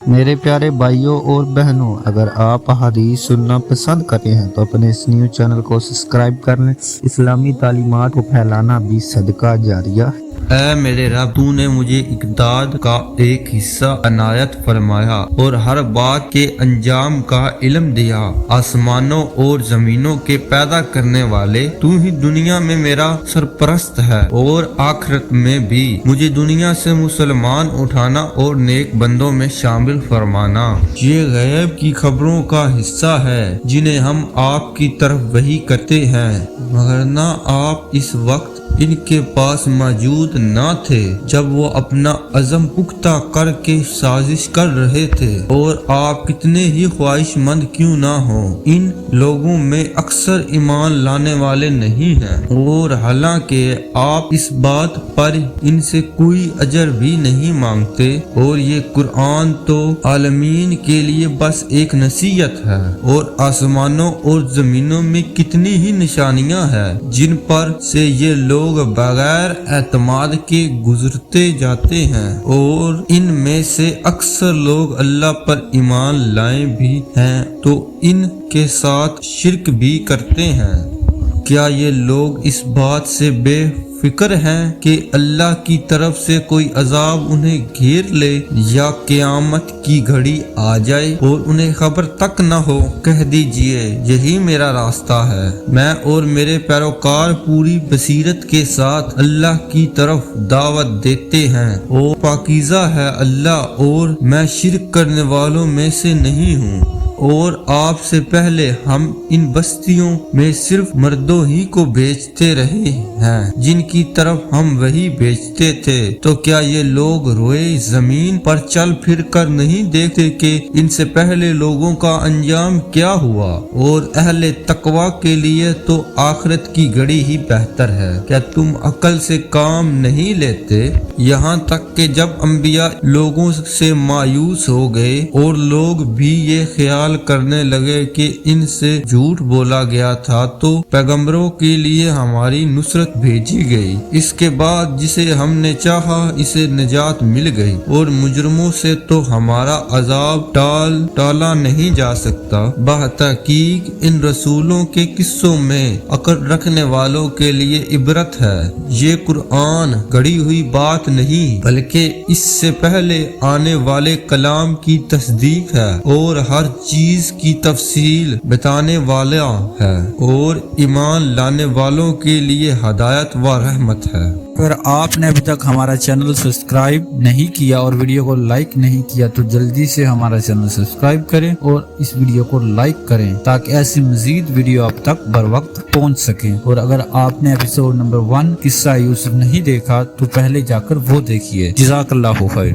میرے پیارے بھائیوں اور بہنوں، اگر آپ حدیث سننا پسند کرتے ہیں تو اپنے اس نیوز چینل کو سبسکرائب کر لیں۔ اسلامی تعلیمات کو پھیلانا بھی صدقہ جاریہ ہے۔ اے میرے رب، تو نے مجھے اقدار کا ایک حصہ عنایت فرمایا اور ہر بات کے انجام کا علم دیا۔ آسمانوں اور زمینوں کے پیدا کرنے والے، تو ہی دنیا میں میرا سرپرست ہے اور آخرت میں بھی مجھے دنیا سے مسلمان اٹھانا اور نیک بندوں میں شامل فرمانا۔ یہ غیب کی خبروں کا حصہ ہے جنہیں ہم آپ کی طرف وحی کرتے ہیں، مگر نہ آپ اس وقت ان کے پاس موجود نہ تھے جب وہ اپنا عزم پختہ کر کے سازش کر رہے تھے۔ اور آپ کتنے ہی خواہش مند کیوں نہ ہوں، ان لوگوں میں اکثر ایمان لانے والے نہیں ہیں، اور حالانکہ آپ اس بات پر ان سے کوئی اجر بھی نہیں مانگتے، اور یہ قرآن تو عالمین کے لیے بس ایک نصیحت ہے۔ اور آسمانوں اور زمینوں میں کتنی ہی نشانیاں ہیں جن پر سے یہ لوگ بغیر اعتماد کے گزرتے جاتے ہیں، اور ان میں سے اکثر لوگ اللہ پر ایمان لائے بھی ہیں تو ان کے ساتھ شرک بھی کرتے ہیں۔ کیا یہ لوگ اس بات سے بے فکر ہیں کہ اللہ کی طرف سے کوئی عذاب انہیں گھیر لے یا قیامت کی گھڑی آ جائے اور انہیں خبر تک نہ ہو؟ کہہ دیجئے یہی میرا راستہ ہے، میں اور میرے پیروکار پوری بصیرت کے ساتھ اللہ کی طرف دعوت دیتے ہیں، اور پاکیزہ ہے اللہ اور میں شرک کرنے والوں میں سے نہیں ہوں۔ اور آپ سے پہلے ہم ان بستیوں میں صرف مردوں ہی کو بیچتے رہے ہیں جن کی طرف ہم وہی بیچتے تھے، تو کیا یہ لوگ روئے زمین پر چل پھر کر نہیں دیکھتے کہ ان سے پہلے لوگوں کا انجام کیا ہوا؟ اور اہل تقوی کے لیے تو آخرت کی گھڑی ہی بہتر ہے۔ کیا تم عقل سے کام نہیں لیتے؟ یہاں تک کہ جب انبیاء لوگوں سے مایوس ہو گئے اور لوگ بھی یہ خیال کرنے لگے کہ ان سے جھوٹ بولا گیا تھا، تو پیغمبروں کے لیے ہماری نصرت بھیجی گئی۔ اس کے بعد جسے ہم نے چاہا اسے نجات مل گئی، اور مجرموں سے تو ہمارا عذاب ٹالا نہیں جا سکتا۔ بتحقیق ان رسولوں کے قصوں میں عقل رکھنے والوں کے لیے عبرت ہے۔ یہ قرآن گھڑی ہوئی بات نہیں بلکہ اس سے پہلے آنے والے کلام کی تصدیق ہے، اور ہر چیز کی تفصیل بتانے والا ہے، اور ایمان لانے والوں کے لیے ہدایت و رحمت ہے۔ اگر آپ نے ابھی تک ہمارا چینل سبسکرائب نہیں کیا اور ویڈیو کو لائک نہیں کیا تو جلدی سے ہمارا چینل سبسکرائب کریں اور اس ویڈیو کو لائک کریں تاکہ ایسی مزید ویڈیو آپ تک بر وقت پہنچ سکیں۔ اور اگر آپ نے ایپیسوڈ نمبر 1 قصہ یوسف نہیں دیکھا تو پہلے جا کر وہ دیکھیے۔ جزاک اللہ خیر۔